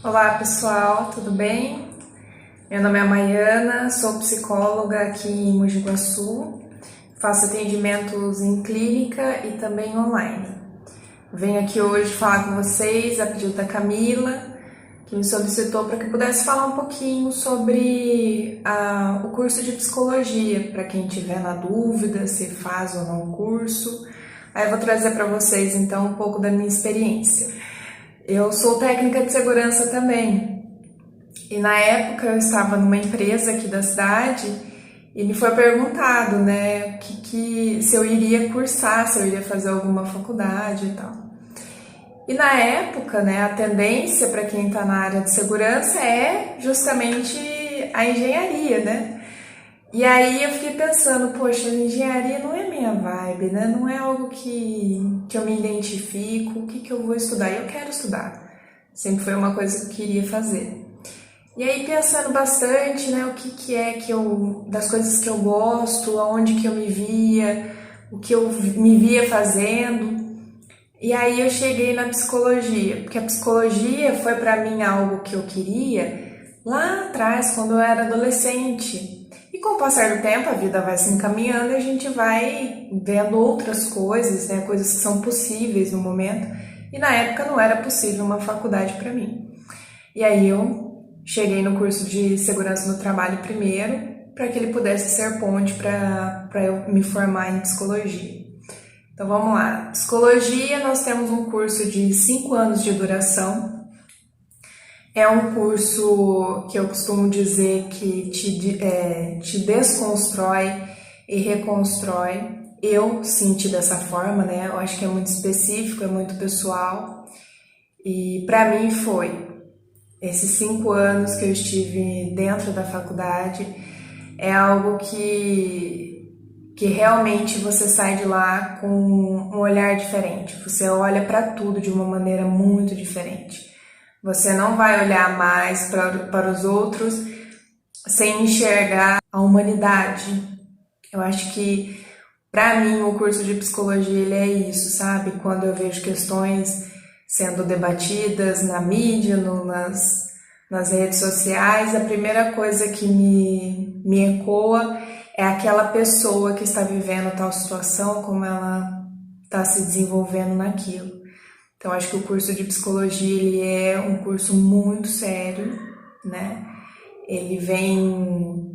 Olá pessoal, tudo bem? Meu nome é Maiana, sou psicóloga aqui em Mogi Guaçu, faço atendimentos em clínica e também online. Venho aqui hoje falar com vocês a pedido da Camila, que me solicitou para que eu pudesse falar um pouquinho sobre o curso de psicologia, para quem tiver na dúvida se faz ou não o curso. Aí eu vou trazer para vocês então um pouco da minha experiência. Eu sou técnica de segurança também. E na época eu estava numa empresa aqui da cidade e me foi perguntado, né, se eu iria cursar, se eu iria fazer alguma faculdade e tal. E na época, né, a tendência para quem está na área de segurança é justamente a engenharia, né? E aí eu fiquei pensando, poxa, engenharia não é minha vibe, né? Não é algo que eu me identifico, o que eu vou estudar? E eu quero estudar. Sempre foi uma coisa que eu queria fazer. E aí pensando bastante, né, o que é das coisas que eu gosto, aonde que eu me via, o que eu me via fazendo. E aí eu cheguei na psicologia, porque a psicologia foi para mim algo que eu queria lá atrás, quando eu era adolescente. E com o passar do tempo, a vida vai se encaminhando e a gente vai vendo outras coisas, né, coisas que são possíveis no momento. E na época não era possível uma faculdade para mim. E aí eu cheguei no curso de segurança no trabalho primeiro, para que ele pudesse ser ponte para eu me formar em psicologia. Então vamos lá. Psicologia, nós temos um curso de 5 anos de duração. É um curso que eu costumo dizer que te desconstrói e reconstrói. Eu senti dessa forma, né? Eu acho que é muito específico, é muito pessoal. E para mim foi. Esses 5 anos que eu estive dentro da faculdade é algo que realmente você sai de lá com um olhar diferente. Você olha para tudo de uma maneira muito diferente. Você não vai olhar mais para os outros sem enxergar a humanidade. Eu acho que, para mim, o curso de psicologia ele é isso, sabe? Quando eu vejo questões sendo debatidas na mídia, nas redes sociais, a primeira coisa que me ecoa é aquela pessoa que está vivendo tal situação, como ela está se desenvolvendo naquilo. Então, acho que o curso de psicologia ele é um curso muito sério, né? Ele vem...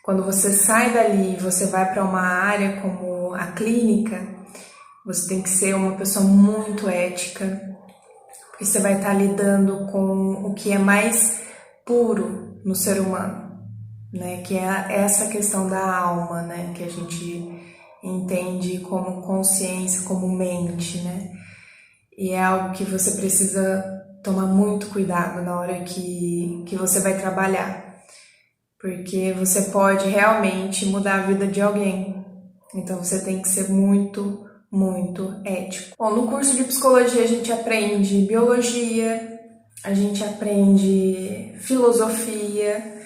Quando você sai dali e você vai para uma área como a clínica, você tem que ser uma pessoa muito ética, porque você vai estar lidando com o que é mais puro no ser humano, né? Que é essa questão da alma, né? Que a gente entende como consciência, como mente, né? E é algo que você precisa tomar muito cuidado na hora que você vai trabalhar, porque você pode realmente mudar a vida de alguém. Então você tem que ser muito ético. Bom, no curso de psicologia a gente aprende biologia, a gente aprende filosofia,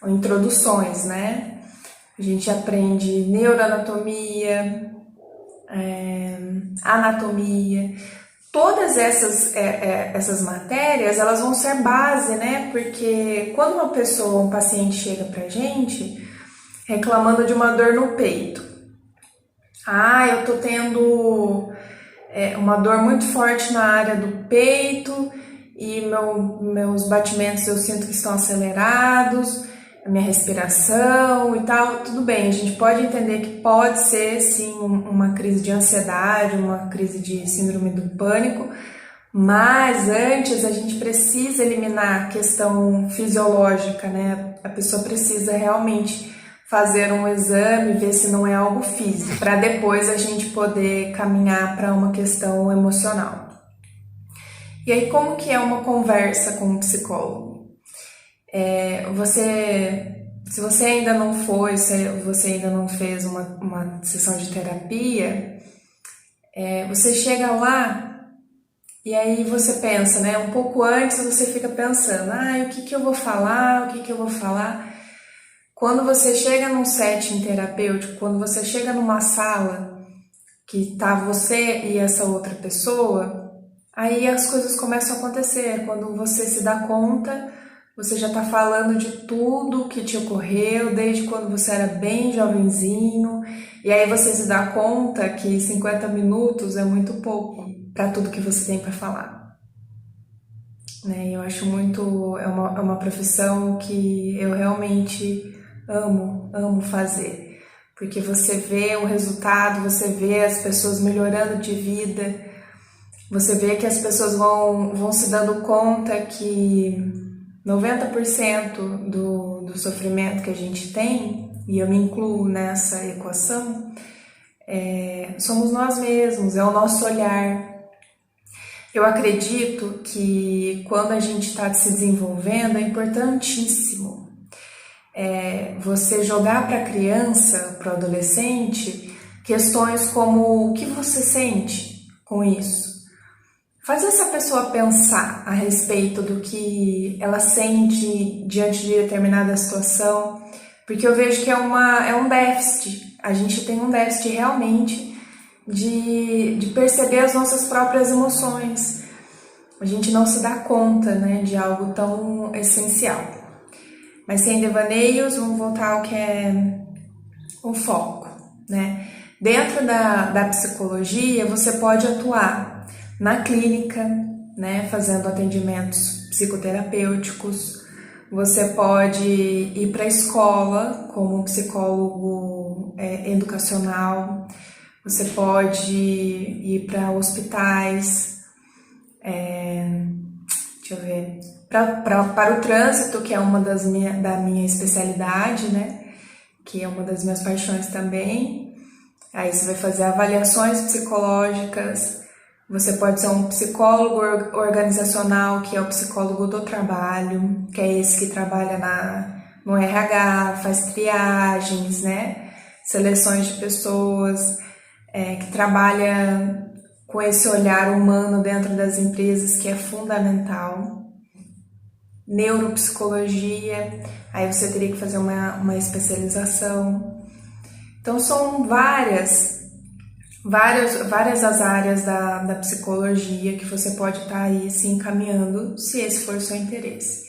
introduções, né? A gente aprende neuroanatomia, anatomia. Todas essas matérias, elas vão ser base, né? Porque quando uma pessoa, um paciente chega pra gente reclamando de uma dor no peito, eu tô tendo uma dor muito forte na área do peito e meus batimentos eu sinto que estão acelerados, a minha respiração e tal, tudo bem, a gente pode entender que pode ser sim uma crise de ansiedade, uma crise de síndrome do pânico, mas antes a gente precisa eliminar a questão fisiológica, né? A pessoa precisa realmente fazer um exame, ver se não é algo físico, para depois a gente poder caminhar para uma questão emocional. E aí, como que é uma conversa com um psicólogo? Se você ainda não foi, se você ainda não fez uma sessão de terapia, você chega lá e aí você pensa, né? Um pouco antes você fica pensando, o que eu vou falar, o que eu vou falar. Quando você chega num setting terapêutico, quando você chega numa sala que tá você e essa outra pessoa, aí as coisas começam a acontecer. Quando você se dá conta, você já está falando de tudo que te ocorreu, desde quando você era bem jovenzinho, e aí você se dá conta que 50 minutos é muito pouco para tudo que você tem para falar. Né? Eu acho muito, é uma profissão que eu realmente amo fazer, porque você vê o resultado, você vê as pessoas melhorando de vida, você vê que as pessoas vão se dando conta que 90% do sofrimento que a gente tem, e eu me incluo nessa equação, somos nós mesmos, é o nosso olhar. Eu acredito que quando a gente está se desenvolvendo é importantíssimo você jogar para a criança, para o adolescente, questões como o que você sente com isso. Fazer essa pessoa pensar a respeito do que ela sente diante de determinada situação, porque eu vejo que é um déficit. A gente tem um déficit realmente de perceber as nossas próprias emoções. A gente não se dá conta, né, de algo tão essencial. Mas sem devaneios, vamos voltar ao que é o foco, né? Dentro da psicologia, você pode atuar na clínica, né, fazendo atendimentos psicoterapêuticos. Você pode ir para a escola como psicólogo educacional. Você pode ir para hospitais, deixa eu ver, para o trânsito, que é uma da minha especialidade, né? Que é uma das minhas paixões também. Aí você vai fazer avaliações psicológicas. Você pode ser um psicólogo organizacional, que é o psicólogo do trabalho, que é esse que trabalha no RH, faz triagens, né? Seleções de pessoas, que trabalha com esse olhar humano dentro das empresas, que é fundamental. Neuropsicologia, aí você teria que fazer uma especialização. Então são várias as áreas da psicologia que você pode estar aí se encaminhando, se esse for o seu interesse.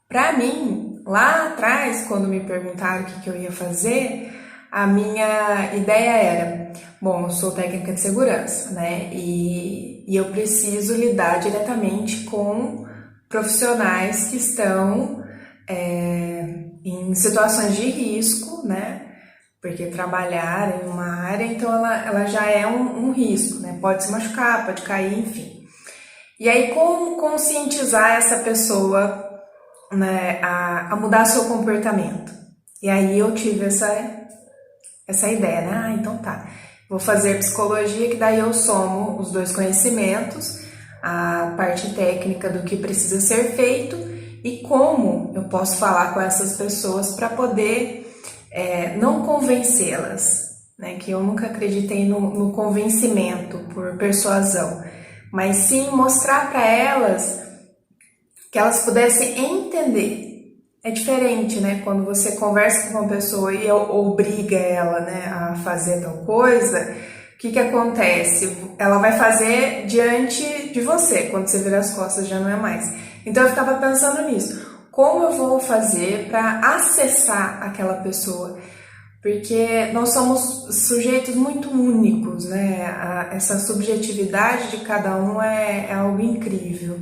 Para mim, lá atrás, quando me perguntaram o que eu ia fazer, a minha ideia era, bom, eu sou técnica de segurança, né, e eu preciso lidar diretamente com profissionais que estão em situações de risco, né, porque trabalhar em uma área, então ela já é um risco, né, pode se machucar, pode cair, enfim. E aí, como conscientizar essa pessoa, né, a mudar seu comportamento? E aí eu tive essa ideia, né? Então tá, vou fazer psicologia, que daí eu somo os dois conhecimentos, a parte técnica do que precisa ser feito e como eu posso falar com essas pessoas para poder não convencê-las, né? Que eu nunca acreditei no convencimento por persuasão, mas sim mostrar para elas que elas pudessem entender. É diferente, né? Quando você conversa com uma pessoa e obriga ela, né, a fazer tal coisa, o que acontece? Ela vai fazer diante de você, quando você vira as costas já não é mais. Então eu ficava pensando nisso. Como eu vou fazer para acessar aquela pessoa? Porque nós somos sujeitos muito únicos, né? Essa subjetividade de cada um é algo incrível.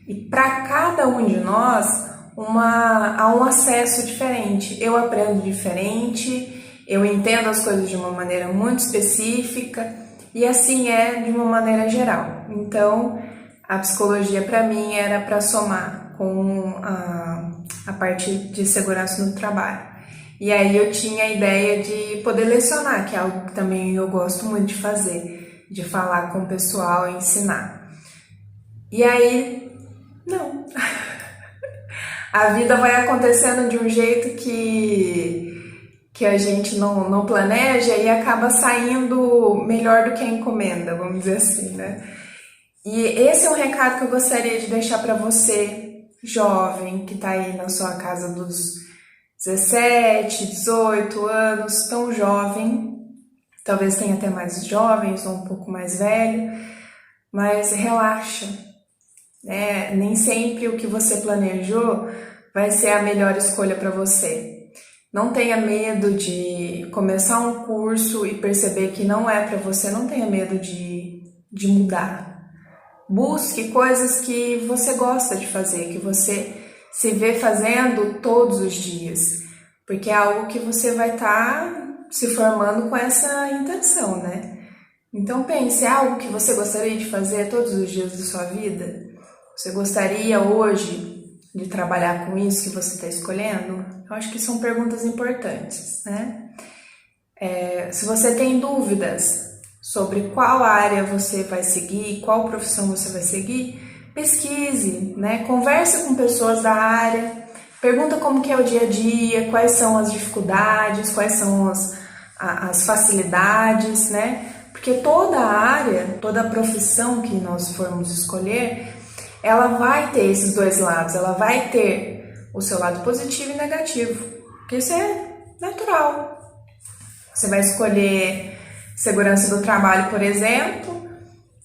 E para cada um de nós há um acesso diferente. Eu aprendo diferente, eu entendo as coisas de uma maneira muito específica e assim é de uma maneira geral. Então, a psicologia para mim era para somar com a parte de segurança no trabalho. E aí eu tinha a ideia de poder lecionar, que é algo que também eu gosto muito de fazer, de falar com o pessoal e ensinar. E aí, não. A vida vai acontecendo de um jeito que a gente não planeja e acaba saindo melhor do que a encomenda, vamos dizer assim, né? E esse é um recado que eu gostaria de deixar para você, jovem, que está aí na sua casa dos 17, 18 anos, tão jovem, talvez tenha até mais jovens ou um pouco mais velho, mas relaxa, né? Nem sempre o que você planejou vai ser a melhor escolha para você. Não tenha medo de começar um curso e perceber que não é para você, não tenha medo de mudar. Busque coisas que você gosta de fazer, que você se vê fazendo todos os dias, porque é algo que você vai estar se formando com essa intenção, né? Então pense, é algo que você gostaria de fazer todos os dias da sua vida? Você gostaria hoje de trabalhar com isso que você está escolhendo? Eu acho que são perguntas importantes, né? Se você tem dúvidas sobre qual área você vai seguir, qual profissão você vai seguir, pesquise, né? Converse com pessoas da área, pergunta como que é o dia a dia, quais são as dificuldades, quais são as facilidades, né? Porque toda área, toda profissão que nós formos escolher, ela vai ter esses dois lados, ela vai ter o seu lado positivo e negativo, porque isso é natural. Você vai escolher segurança do trabalho, por exemplo,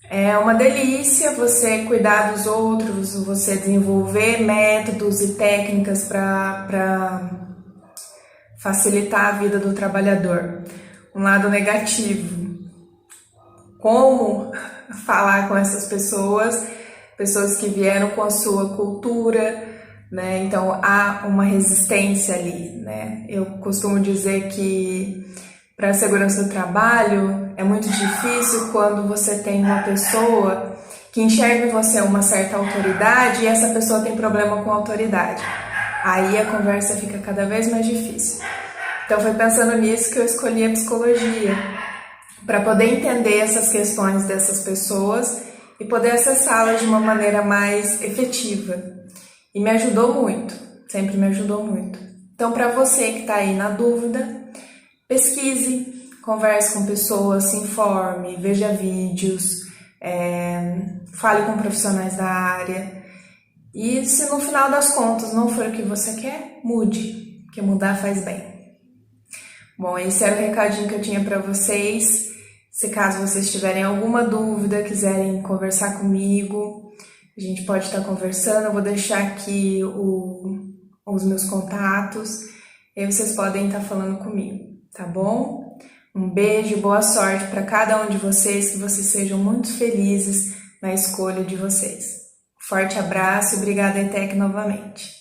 é uma delícia você cuidar dos outros, você desenvolver métodos e técnicas para facilitar a vida do trabalhador. Um lado negativo, como falar com essas pessoas que vieram com a sua cultura, né? Então há uma resistência ali, né? Eu costumo dizer que para a segurança do trabalho é muito difícil quando você tem uma pessoa que enxerga em você uma certa autoridade e essa pessoa tem problema com a autoridade. Aí a conversa fica cada vez mais difícil. Então foi pensando nisso que eu escolhi a psicologia, para poder entender essas questões dessas pessoas e poder acessá-las de uma maneira mais efetiva. E me ajudou muito, sempre me ajudou muito. Então, para você que está aí na dúvida, pesquise, converse com pessoas, se informe, veja vídeos, fale com profissionais da área. E se no final das contas não for o que você quer, mude, porque mudar faz bem. Bom, esse era o recadinho que eu tinha para vocês. Se caso vocês tiverem alguma dúvida, quiserem conversar comigo, a gente pode estar conversando. Eu vou deixar aqui os meus contatos, e aí vocês podem estar falando comigo, tá bom? Um beijo, boa sorte para cada um de vocês, que vocês sejam muito felizes na escolha de vocês. Forte abraço e obrigada, ETEC, novamente.